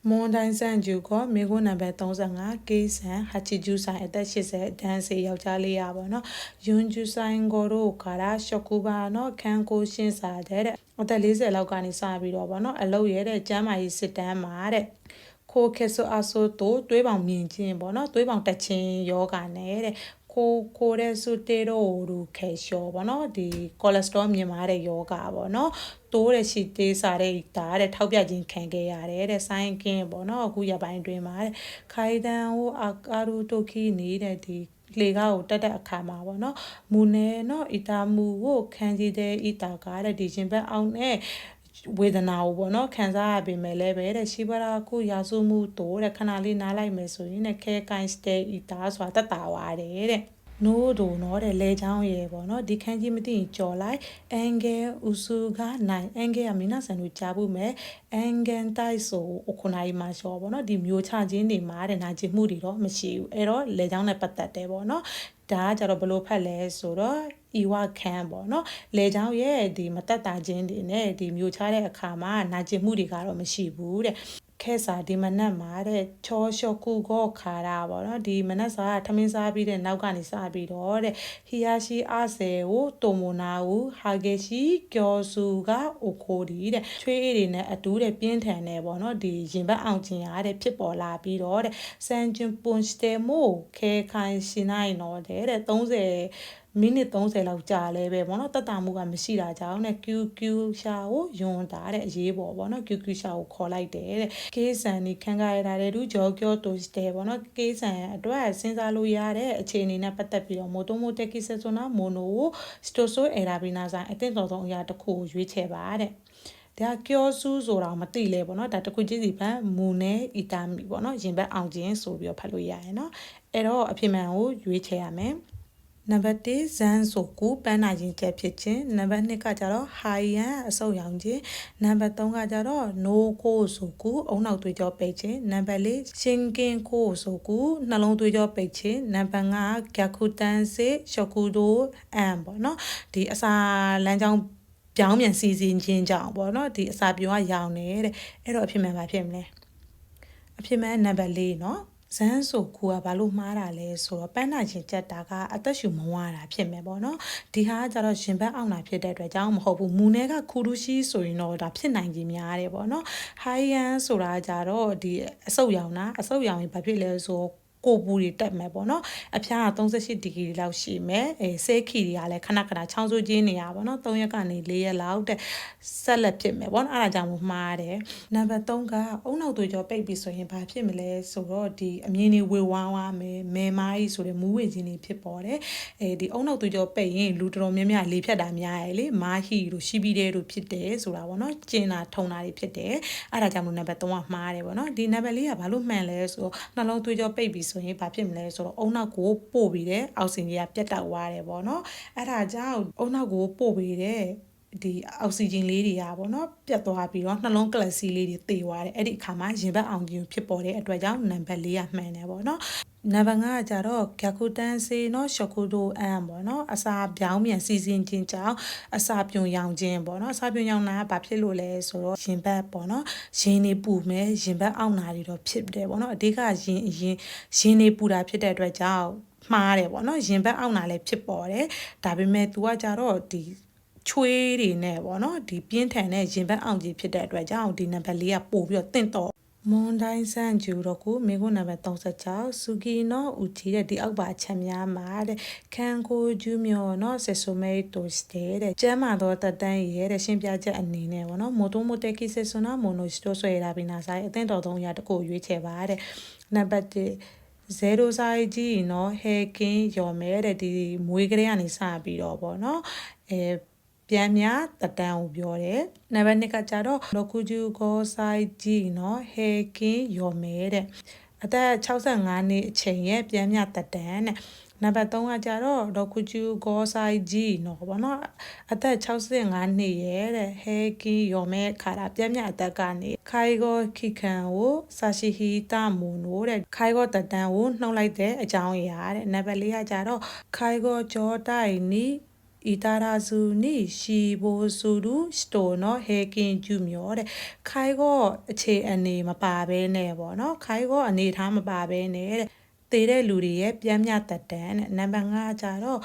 မွန်တိုင်းဆန်ဂျူကမိကုနံပါတ်35ကေးဆန်ဟာချီဂျူဆိုင်အသက်80ဒန်စီယောက်ျားလေးရပါတော့ယွန်ဂျူဆိုင်ကိုတို့ခါရာရှော့ကူပါနော်ခန်းကိုရှင်းစားတဲ့အသက်40လောက်ကနေစပြီးတော့ဗောနော်အလုပ်ရဲတဲ့ကျမ်းမာရေးစစ်တမ်းမှာတဲ့ခိုးခဲဆိုအဆိုတို့တွေးပေါင်မြင်ခြင်းဗောနော်တွေးပေါင်တက်ခြင်းယောဂနဲ့တဲ့ကိုရဲစုတေရိုရူခဲရှောဗောနော်ဒီကိုလက်စတရောမြင်မာတဲ့ယောဂဗောနော်တိုးတဲ့ရှိသေးစားတဲ့ဒါတဲ့ထောက်ပြခြင်းခံခဲ့ရတယ်တဲ့ဆိုင်းကင်းဗောနော်အခုရပိုင်းတွင်မှာတဲ့ခိုင်တန်ဟိုအာရူတိုခီနေတဲ့ဒီလေကားကိုတက်တဲ့အခါမှာပေါ့နော်မူနေနော်အီတာမူကိုခံကြည့်တဲ့အီတာကားတဲ့ဒီရှင်ဘက်အောင်နဲ့ဝေဒနာကိုပေါ့နော်ခံစားရပေမဲ့လည်းပဲတဲ့ရှိပါရာခုရာစုမှုတို့တဲ့ခဏလေးနားလိုက်မယ်ဆိုရင်တဲ့ခဲကိုင်းစတေအီတာဆိုတာတက်တာပါတယ်တဲ့နိုးတို့နော်တဲ့လဲချောင်းရေပေါ့နော်ဒီခန်းကြီးမသိရင်ကြော်လိုက်အန်ဂဲဥစုကနိုင်အန်ဂဲကမင်းနာဆန်တို့ကြားဖို့မဲ့အန်ဂန်တိုက်ဆိုအခုနိုင်မှာရှော့ပေါ့နော်ဒီမျိုးချခြင်းတွေမှာတဲ့နာကျင်မှုတွေတော့မရှိဘူးအဲ့တော့လဲချောင်းနဲ့ပတ်သက်တယ်ပေါ့နော်ဒါကကြတော့ဘလို့ဖတ်လဲဆိုတော့ဤဝခန်းပေါ့နော်လေချောင်းရဲ့ဒီမတက်တာခြင်းတွေနဲ့ဒီမျိုးချတဲ့အခါမှာနာကျင်မှုတွေကတော့မရှိဘူးတဲ့ခဲစာဒီမနက်မှာတဲ့ချောရှော့ကူကောခါတာပေါ့နော်ဒီမနက်စာထမင်းစားပြီးတဲ့နောက်ကနေစပြီးတော့တဲ့ဟီယာရှိအဆယ်ကိုတိုမိုနာကိုဟာဂေရှိကျော်စုကအိုခိုဒီတဲ့ချွေးအေးတွေနဲ့အတူတဲ့ပြင်းထန်နေပေါ့နော်ဒီရင်ဘတ်အောင်ကျင်ရတဲ့ဖြစ်ပေါ်လာပြီးတော့တဲ့ဆန်ဂျွန်ပွန်စတေမိုခဲခိုင်ရှင်နိုင်တော့တဲ့30မိနစ်30လောက်ကြာလဲပဲပေါ့နော်တက်တာမှုကမရှိတာကြောင့်နဲ့ QQ ရှာကိုယွန်တာတဲ့အရေးပေါ်ပေါ့နော် QQ ရှာကိုခေါ်လိုက်တယ်တဲ့ကေးဆန်นี่ခံကြရတဲ့သူဂျော်ကျော်တိုစတဲပေါ့နော်ကေးဆန်အတွက်စဉ်းစားလို့ရတဲ့အခြေအနေနဲ့ပတ်သက်ပြီးတော့မိုတိုမိုတက်ကိဆက်ဆိုနာမိုနိုစတိုဆိုအရာဘီနာဆိုင်အသင့်တော်ဆုံးအရာတစ်ခုကိုရွေးချယ်ပါတဲ့ဒါကျော်ဆူးဆိုတာမသိလဲပေါ့နော်ဒါတခုချင်းစီဖန်မူနဲ့အီတာမီပေါ့နော်ရင်ဘတ်အောင်ခြင်းဆိုပြီးတော့ဖတ်လို့ရရင်နော်အဲ့တော့အဖြစ်မှန်ကိုရွေးချယ်ရမယ်နံပါတ်1ဇန်ဆိုကူပန်းနာရင်ချက်ဖြစ်ခြင်းနံပါတ်2ကကြတော့ဟိုင်ယန်အဆုပ်ရောင်ခြင်းနံပါတ်3ကကြတော့နိုးကိုဆိုကူအုံနောက်သွေးကြောပိတ်ခြင်းနံပါတ်4ရှင်ကင်းကိုဆိုကူနှလုံးသွေးကြောပိတ်ခြင်းနံပါတ်5ဂက်ခုတန်စေရှော့ကူဒိုအမ်ပေါ့နော်ဒီအစာလမ်းကြောင်းပြောင်းပြန်စီစဉ်ခြင်းကြောင့်ပေါ့နော်ဒီအစာပြုံးကရောင်နေတဲ့အဲ့တော့အဖြစ်မှန်ပါဖြစ်မလဲအဖြစ်မှန်နံပါတ်4နော်ဇန်းဆိုကူကဘာလို့မှားတာလဲဆိုတော့ပန်းနာရှင်ကြက်တာကအသက်ရှူမဝါတာဖြစ်မယ်ပေါ့နော်ဒီဟာကကြတော့ရှင်ဘက်အောင်တာဖြစ်တဲ့အတွက်ကြောင့်မဟုတ်ဘူးမူနဲကခူရူရှိဆိုရင်တော့ဒါဖြစ်နိုင်ကြီးများတယ်ပေါ့နော်ဟိုင်ယန်ဆိုတာကြတော့ဒီအဆုပ်ရောင်တာအဆုပ်ရောင်ရင်ဘာဖြစ်လဲဆိုကိုပူတွေတက်မယ်ပေါ့နော်အဖျားက38ဒီဂရီလောက်ရှိမယ်ဆဲခီတွေကလည်းခဏခဏချောင်းဆိုးခြင်းနေရပါတော့3ရက်ကနေ4ရက်လောက်တဲ့ဆက်လက်ဖြစ်မယ်ပေါ့နော်အဲ့ဒါကြောင့်မှားတယ်နံပါတ်3ကအုံနောက်သွေးကြောပိတ်ပြီးဆိုရင်ဘာဖြစ်မလဲဆိုတော့ဒီအမြင်တွေဝေဝါးဝါမယ်မဲမိုင်းဆိုတဲ့မူးဝင်ခြင်းတွေဖြစ်ပေါ်တယ်ဒီအုံနောက်သွေးကြောပိတ်ရင်လူတော်များများလေဖြတ်တာများရယ်လေမာဟီတို့ရှိပြီးတဲ့တို့ဖြစ်တယ်ဆိုတာပေါ့နော်ကျင်တာထုံတာတွေဖြစ်တယ်အဲ့ဒါကြောင့်မို့နံပါတ်3ကမှားတယ်ပေါ့နော်ဒီနံပါတ်4ကဘာလို့မှန်လဲဆိုတော့နှလုံးသွေးကြောပိတ်ပြီးဆိုရင်ဘာဖြစ်မလဲဆိုတော့အုံနောက်ကိုပို့ပြီးတဲ့အောက်ဆီဂျင်ကပြတ်တောက်သွားတယ်ပေါ့နော်အဲ့ဒါကြောင့်အုံနောက်ကိုပို့ပြီးတဲ့ဒီအောက်ဆီဂျင်လေးတွေကပေါ့နော်ပြတ်သွားပြီးတော့နှလုံးကလပ်စီလေးတွေတေသွားတယ်အဲ့ဒီအခါမှာရင်ဘတ်အောင်ခြင်းဖြစ်ပေါ်တဲ့အတွက်ကြောင့်နံပါတ်4ကမှန်တယ်ပေါ့နော်နံပါတ်5ကကြတော့ဂက်ကူတန်စေနော်ရှော့ကူဒိုအမ်ပေါ့နော်အစာပြောင်းမြန်စီစဉ်ခြင်းကြောင့်အစာပြုံရောင်ခြင်းပေါ့နော်အစာပြုံရောင်တာကဘာဖြစ်လို့လဲဆိုတော့ရင်ဘတ်ပေါ့နော်ရင်နေပူမယ်ရင်ဘတ်အောင့်တာတွေတော့ဖြစ်တယ်ပေါ့နော်အဓိကရင်နေပူတာဖြစ်တဲ့အတွက်ကြောင့်မှားတယ်ပေါ့နော်ရင်ဘတ်အောင့်တာလည်းဖြစ်ပေါ်တယ်ဒါပေမဲ့ तू ကကြတော့ဒီချွေးတွေနဲ့ပေါ့နော်ဒီပြင်းထန်တဲ့ရင်ဘတ်အောင်ကြီးဖြစ်တဲ့အတွက်ကြောင့်ဒီနံပါတ်4ကပို့ပြီးတော့တင့်တော်မွန်တိုင်းဆန်ဂျူတော့ကိုမိကုနံပါတ်36စူကီနော်ဦးကြီးတဲ့ဒီအောက်ပါအချက်များမှာတဲ့ခန်ကိုဂျူးမြော်နော်ဆက်ဆိုမဲတိုစတဲ့ကျမ်းမာတော့တတန်းရဲ့တဲ့ရှင်းပြချက်အနေနဲ့ပေါ့နော်မိုတိုမိုတက်ကိဆက်ဆိုနာမိုနိုစတိုဆွဲရာဘီနာဆိုင်အသင့်တော်ဆုံးအရာတကိုရွေးချယ်ပါတဲ့နံပါတ်1ဇေရိုဆိုင်ကြီးနော်ဟဲကင်းရော်မဲတဲ့ဒီမွေးကလေးကနေစပြီးတော့ပေါ့နော်ပြန်များတတန်းကိုပြောတယ်နံပါတ်2ကကြတော့လကူဂျူကိုဆိုင်ကြီးနော်ဟဲကင်းရော်မဲတဲ့အသက်65နှစ်အချိန်ရဲ့ပြန်များတတန်းတဲ့နံပါတ်3ကကြတော့ဒေါ်ကူကျူဂောဆိုင်ကြီးနော်ဗောနော်အသက်65နှစ်ရဲ့တဲ့ဟဲကီယောမဲခါတာပြက်မြအသက်ကနေခိုင်ဂောခိခန်ကိုဆာရှိဟီတာမွန်နိုတဲ့ခိုင်ဂောတတန်းကိုနှုတ်လိုက်တဲ့အကြောင်းအရာတဲ့နံပါတ်4ကကြတော့ခိုင်ဂောဂျောတိုင်နီ Itarazu ni Shibosudu store เนาะ Hekin ကျူမျိုးတဲ့ခိုင်ကောအခြေအနေမပါဘဲနဲ့ပေါ့နော်ခိုင်ကောအနေထားမပါဘဲနဲ့တဲ့တည်တဲ့လူတွေရဲ့ပြန်မြတက်တန်းတဲ့နံပါတ်5ကျတော့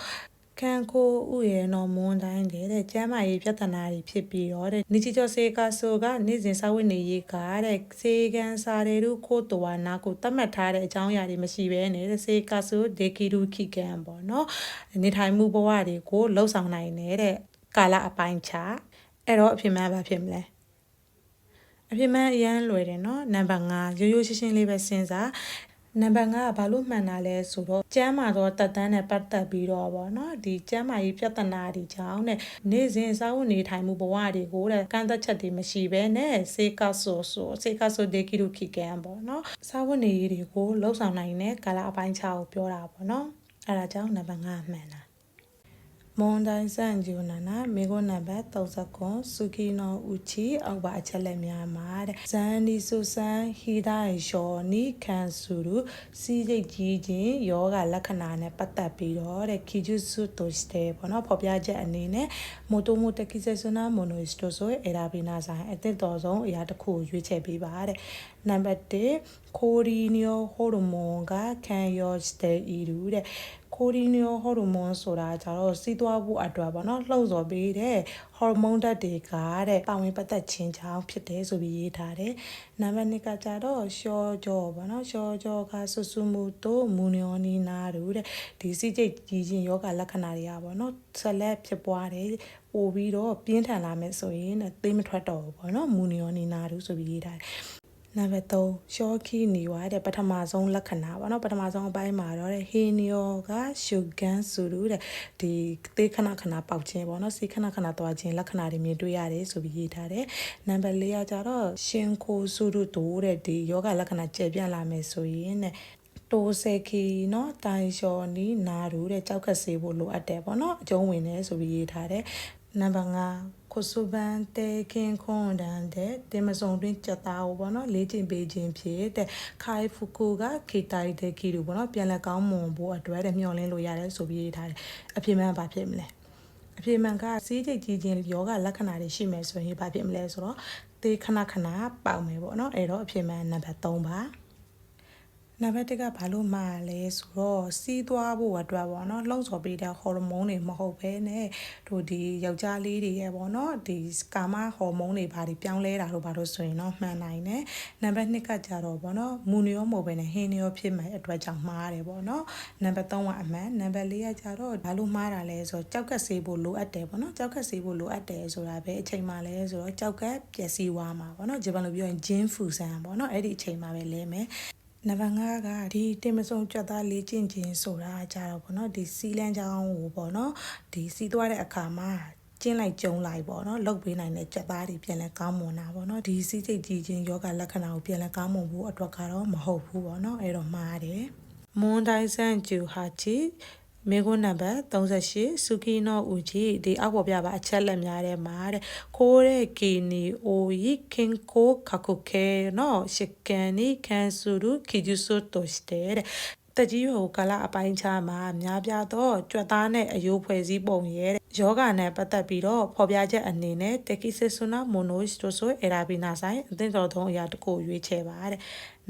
ခံကိုဥရဲ့နော်မွန်တိုင်းတဲ့ကျမ်းမာရေးပြဿနာတွေဖြစ်ပြီးတော့တဲ့နီချီကျော်စေကာဆိုကနေ့စဉ်စာဝတ်နေရေးကတဲ့စေကန်စာတွေတို့ခိုးတော်နာကိုတတ်မှတ်ထားတဲ့အကြောင်းအရာတွေမရှိဘဲနဲ့စေကာဆိုဒေကီရူခိကန်ပေါ့နော်နေထိုင်မှုဘဝတွေကိုလှုပ်ဆောင်နိုင်တဲ့ကာလအပိုင်းချအဲ့တော့အဖြစ်မှန်ပါဖြစ်မလဲအဖြစ်မှန်အရန်လွယ်တယ်နော်နံပါတ်5ရိုးရိုးရှင်းရှင်းလေးပဲစဉ်းစားနံပါတ်5ကဘာလို့မှန်တာလဲဆိုတော့ကျမ်းမာသောတက်တန်းနဲ့ပတ်သက်ပြီးတော့ဗောနော်ဒီကျမ်းမာရေးပြဿနာတွေကြောင့်တဲ့နေ့စဉ်စာဝတ်နေထိုင်မှုဘဝတွေကိုတဲ့ကန့်သက်ချက်တွေမရှိဘဲနဲ့စေကဆိုဒေကီရူခိကန်ဗောနော်စာဝတ်နေရေးတွေကိုလှုပ်ဆောင်နိုင်တဲ့ကာလအပိုင်းခြားကိုပြောတာဗောနော်အဲ့ဒါကြောင့်နံပါတ်5မှန်တာမွန်တိုင်းဆန်ဂျူနာနာမေကိုနံပါတ်39စုကီနိုဦးချီအောက်ပါအချက်လက်များမှာတဲ့ဇန်နီဆူဆန်ဟီဒိုင်ရှောနီကန်ဆူရူစီစိတ်ကြီးခြင်းယောဂလက္ခဏာနဲ့ပတ်သက်ပြီးတော့တဲ့ခီဂျူဆုတိုစတေပေါ့နော်ဖော်ပြချက်အနေနဲ့မိုတိုမိုတက်ကီဆေဆနာမိုနိုစတိုဆိုအရာဘီနာဆိုင်အသင့်တော်ဆုံးအရာတစ်ခုကိုရွေးချယ်ပေးပါတဲ့နံပါတ်1ခိုရီနီယိုဟိုရမွန်ကခံယောစတေအီရူတဲ့ခိုရီနီယိုဟော်မုန်းဆိုတာကြတော့စီးသွားဖို့အတွက်ပေါ့နော်လှုပ်ဆော်ပေးတဲ့ဟော်မုန်းဓာတ်တွေကတဲ့ပါဝင်ပတ်သက်ခြင်းကြောင့်ဖြစ်တယ်ဆိုပြီးရေးထားတယ်နံပါတ်2ကကြတော့ရှောကြောပေါ့နော်ရှောကြောကဆူဆူမူတိုမူနီယိုနီနာတို့တဲ့ဒီစိတ်ကြည်ခြင်းယောဂလက္ခဏာတွေကပေါ့နော်ဆက်လက်ဖြစ်ပွားတယ်ပို့ပြီးတော့ပြင်းထန်လာမယ်ဆိုရင်သိမထွက်တော့ဘူးပေါ့နော်မူနီယိုနီနာတို့ဆိုပြီးရေးထားတယ်နံပါတ်3ရှောခီနေဝါတဲ့ပထမဆုံးလက္ခဏာပေါ့နော်ပထမဆုံးအပိုင်းမှာတော့ဟီနီယိုကရှုကန်ဆူရူတဲ့ဒီသေခဏပေါက်ခြင်းပေါ့နော်စီခဏသွားခြင်းလက္ခဏာတွေမြင်တွေ့ရတယ်ဆိုပြီးရေးထားတယ်နံပါတ်4ကကြတော့ရှင်ခိုဆူရူတိုးတဲ့ဒီယောဂလက္ခဏာကျေပြန့်လာမယ်ဆိုရင်တဲ့တိုးဆေခီเนาะတိုင်ရှော်နီနာရူတဲ့ကြောက်ခတ်စေဖို့လိုအပ်တယ်ပေါ့နော်အကျုံးဝင်တယ်ဆိုပြီးရေးထားတယ်နံပါတ်5ကိုစုဘန်တဲခင်ခွန်ဒန်တဲ့တင်မစုံတွင်ကြက်သားကိုပေါ့နော်လေးကျင်ပေးခြင်းဖြစ်တဲ့ခိုင်ဖူကူကခေတိုင်တဲ့ခီတို့ပေါ့နော်ပြန်လက်ကောင်းမွန်ဖို့အတွက်တဲ့မျှော်လင့်လို့ရတယ်ဆိုပြီးရေးထားတယ်အဖြစ်မှန်ဘာဖြစ်မလဲအဖြစ်မှန်ကစီးကြိတ်ကြီးခြင်းယောဂလက္ခဏာတွေရှိမယ်ဆိုရင်ဘာဖြစ်မလဲဆိုတော့သေခဏပေါက်မယ်ပေါ့နော်အဲ့တော့အဖြစ်မှန်နံပါတ်3ပါနံပါတ်1ကဘာလို့မှားလဲဆိုတော့စီးသွားဖို့အတွက်ပေါ့နော်လှုံ့ဆော်ပေးတဲ့ဟော်မုန်းတွေမဟုတ်ဘဲနဲ့တို့ဒီယောက်ျားလေးတွေရဲ့ပေါ့နော်ဒီကာမဟော်မုန်းတွေဘာတွေပြောင်းလဲတာတို့ဘာလို့ဆိုရင်တော့မှန်နိုင်တယ်နံပါတ်2ကကြတော့ပေါ့နော်မူနီယောမဟုတ်ဘဲနဲ့ဟင်းနီယောဖြစ်မဲ့အတွက်ကြောင့်မှားတယ်ပေါ့နော်နံပါတ်3ကအမှန်နံပါတ်4ကကြတော့ဘာလို့မှားတာလဲဆိုတော့ကြောက်ကက်ဆေးဖို့လိုအပ်တယ်ပေါ့နော်ကြောက်ကက်ဆေးဖို့လိုအပ်တယ်ဆိုတာပဲအချိန်မှလဲဆိုတော့ကြောက်ကက်ပျက်စီးသွားမှာပေါ့နော်ဂျပန်လိုပြောရင်ဂျင်းဖူဆန်ပေါ့နော်အဲ့ဒီအချိန်မှပဲလဲမယ်နံပါတ်5ကဒီတင်မစုံကြွက်သားလေးကျင့်ခြင်းဆိုတာကြတော့ပေါ့နော်ဒီစီလန်းချောင်းကိုပေါ့နော်ဒီစီးသွားတဲ့အခါမှာကျင်းလိုက်ကျုံလိုက်ပေါ့နော်လုတ်ပေးနိုင်တဲ့ကြက်သားတွေပြန်လဲကောင်းမွန်တာပေါ့နော်ဒီစီးစိတ်ကြီးခြင်းယောဂလက္ခဏာကိုပြန်လဲကောင်းမွန်ဖို့အတွက်ကတော့မဟုတ်ဘူးပေါ့နော်အဲ့တော့မှားတယ်မွန်တိုင်းဆန်ဂျူဟာချီမေကိုနံပါတ်38စုကီနိုဦးကြီးဒီအောက်ပေါ်ပြပါအချက်လက်များထဲမှာတဲ့ခိုးတဲ့ကီနီအိုယီခင်ကိုခခုခဲနော်ရှစ်ကန်နီကန်ဆူရူခီဂျူဆိုတိုစတေတဲ့တကြီးဟိုကာလအပိုင်းခြားမှာများပြားသောကြွက်သားနဲ့အယိုးဖွဲ့စည်းပုံရဲ့ယောဂနဲ့ပတ်သက်ပြီးတော့ဖော်ပြချက်အနေနဲ့တက်ကီဆေဆွနာမိုနိုစတိုဆိုအရာဘီနာဆိုင်အသင့်တော်ဆုံးအရာတစ်ခုရွေးချယ်ပါတဲ့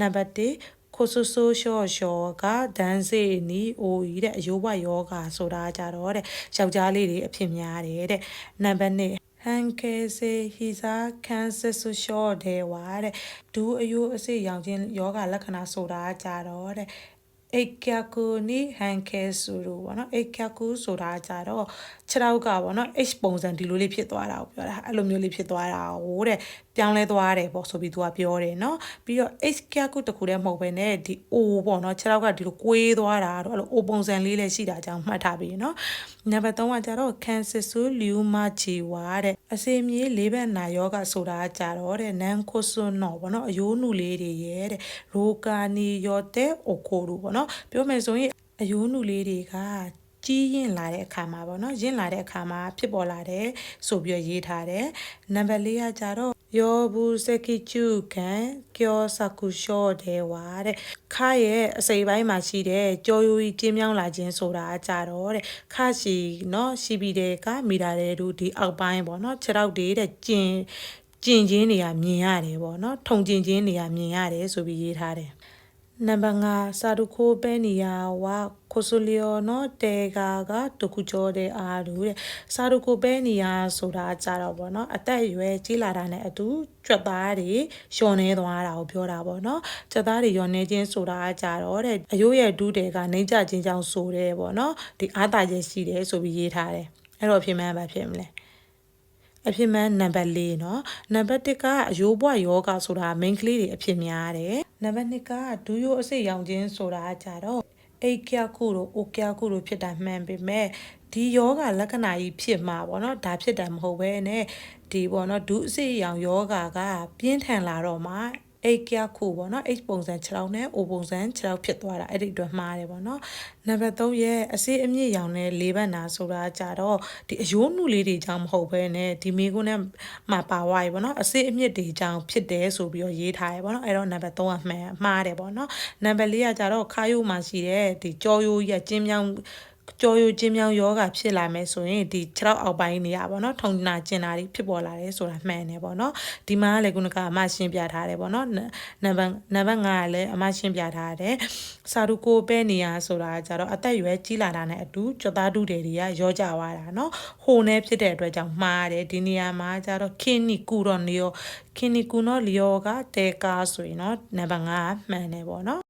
နံပါတ်1ခိုဆူဆိုရှောကဒန်းစေနီအိုဤတဲ့အယိုးဘယောဂဆိုတာကြတော့တဲ့ယောက်ျားလေးတွေအဖြစ်များတယ်တဲ့နံပါတ်2ဟန်ကေစေဟီဇာကန်ဆာဆူရှောဒေဝါတဲ့ဒူအယိုးအစစ်ရောင်ခြင်းယောဂလက္ခဏာဆိုတာကြတော့တဲ့အိတ်ကကူနီဟန်ခဲဆူလို့ပေါ့နော်အိတ်ကကူဆိုတာကြတော့ခြေထောက်ကပေါ့နော် H ပုံစံဒီလိုလေးဖြစ်သွားတာကိုပြောတာအဲ့လိုမျိုးလေးဖြစ်သွားတာဟိုတဲ့ပြောင်းလဲသွားတယ်ပေါ့ဆိုပြီးသူကပြောတယ်နော်ပြီးတော့ H ကကူတခုတည်းမဟုတ်ဘဲနဲ့ဒီ O ပေါ့နော်ခြေထောက်ကဒီလိုကွေးသွားတာတော့အဲ့လို O ပုံစံလေးလည်းရှိတာကြောင့်မှတ်ထားပြီနော်နံပါတ်3ကကြတော့ cancer ဆိုလျူမာချီဝါတဲ့အစေမြေလေးဘက်နာယောဂဆိုတာကြတော့တဲ့နန်ခိုဆွန်နော်ပေါ့နော်အယိုးနုလေးတွေရဲ့တဲ့ရိုကာနီယောတဲ့အိုခိုတို့ပေါ့နော်ပြောမယ်ဆိုရင်အယိုးနုလေးတွေကကြီးရင်လာတဲ့အခါမှာပေါ့နော်ရင့်လာတဲ့အခါမှာဖြစ်ပေါ်လာတဲ့ဆိုပြီးရေးထားတယ်နံပါတ်4ကကြတော့ ယောဘူးစကိကျုကန်ကျော်စကုရှော့တဲ့ဝါတဲ့ခါရဲ့အစိပ်ပိုင်းမှာရှိတဲ့ကြောရိုးကြီးကျင်းမြောင်းလာခြင်းဆိုတာကြတော့တဲ့ခါရှိနော်ရှိပြီးတဲ့ကမိတာတဲ့တို့ဒီအောက်ပိုင်းပေါ့နော်ခြေထောက်တွေတဲ့ကျင်ချင်းတွေကမြင်ရတယ်ပေါ့နော်ထုံကျင်ချင်းတွေကမြင်ရတယ်ဆိုပြီးရေးထားတယ်နံပါတ်5စာတုခိုးပဲနီယာဝါခိုဆိုလီယိုနော်တေကာကတခုကျော်တဲ့အားလို့တဲ့စာတုခိုးပဲနီယာဆိုတာကြတော့ဗောနော်အသက်အရွယ်ကြီးလာတာနဲ့အတူကြွက်သားတွေလျှော်နေသွားတာကိုပြောတာဗောနော်ကြွက်သားတွေလျှော်နေခြင်းဆိုတာကြတော့တဲ့အယိုးရဲ့ဒူးတွေကနေကြခြင်းကြောင့်ဆိုတဲ့ဗောနော်ဒီအားတာချက်ရှိတယ်ဆိုပြီးရေးထားတယ်အဲ့တော့ဖြစ်မှန်းဘာဖြစ်မလဲအဖြစ်မှန်နံပါတ်4เนาะနံပါတ်1ကအယိုးဘွားယောဂဆိုတာ main ကလေးတွေအဖြစ်များတယ်နံပါတ်2ကဒူးရိုးအစိတ်ရောင်ခြင်းဆိုတာကြတော့အိတ်ကျခုတို့အိုကျခုတို့ဖြစ်တာမှန်ပေမဲ့ဒီယောဂလက္ခဏာကြီးဖြစ်မှာပေါ့เนาะဒါဖြစ်တာမဟုတ်ပဲနဲ့ဒီပေါ့เนาะဒူးအစိတ်ရောင်ယောဂကပြင်းထန်လာတော့မှအိတ်ကျခုပေါ့နော် H ပုံစံ6တောင်းနဲ့ O ပုံစံ6တောင်းဖြစ်သွားတာအဲ့ဒီအတွက်မှားတယ်ပေါ့နော်နံပါတ်3ရဲ့အစေးအမြင့်ရောင်နဲ့၄ဘတ်နာဆိုတာကြတော့ဒီအယိုးနုလေးတွေကြောင့်မဟုတ်ဘဲနဲ့ဒီမိကုန်းနဲ့မှာပါဝါးရေပေါ့နော်အစေးအမြင့်တွေကြောင့်ဖြစ်တယ်ဆိုပြီးတော့ရေးထားရပေါ့နော်အဲ့တော့နံပါတ်3ကမှားတယ်ပေါ့နော်နံပါတ်4ကကြတော့ခါယိုမှာရှိတဲ့ဒီကြောရိုးရဲ့ကျင်းမြောင်းကြောရိုးကျင်းမြောင်းယောဂဖြစ်လာမယ်ဆိုရင်ဒီ6အောက်ပိုင်းနေရပါတော့ထုံနာကျင်တာတွေဖြစ်ပေါ်လာတယ်ဆိုတာမှန်တယ်ပေါ့နော်ဒီမှာလည်းခုနကအမရှင်းပြထားတယ်ပေါ့နော်နံပါတ်5ကလည်းအမရှင်းပြထားတယ်စာရုကိုပဲနေရဆိုတာကြတော့အသက်ရွယ်ကြီးလာတာနဲ့အတူကြွသားဒုတွေကရောကြသွားတာနော်ဟိုနဲ့ဖြစ်တဲ့အတွက်ကြောင့်မှားတယ်ဒီနေရာမှာကြတော့ခင်းနီကူတော့နေရောခင်းနီကူနော်လီယောကတဲကားဆိုရင်နော်နံပါတ်5မှန်တယ်ပေါ့နော်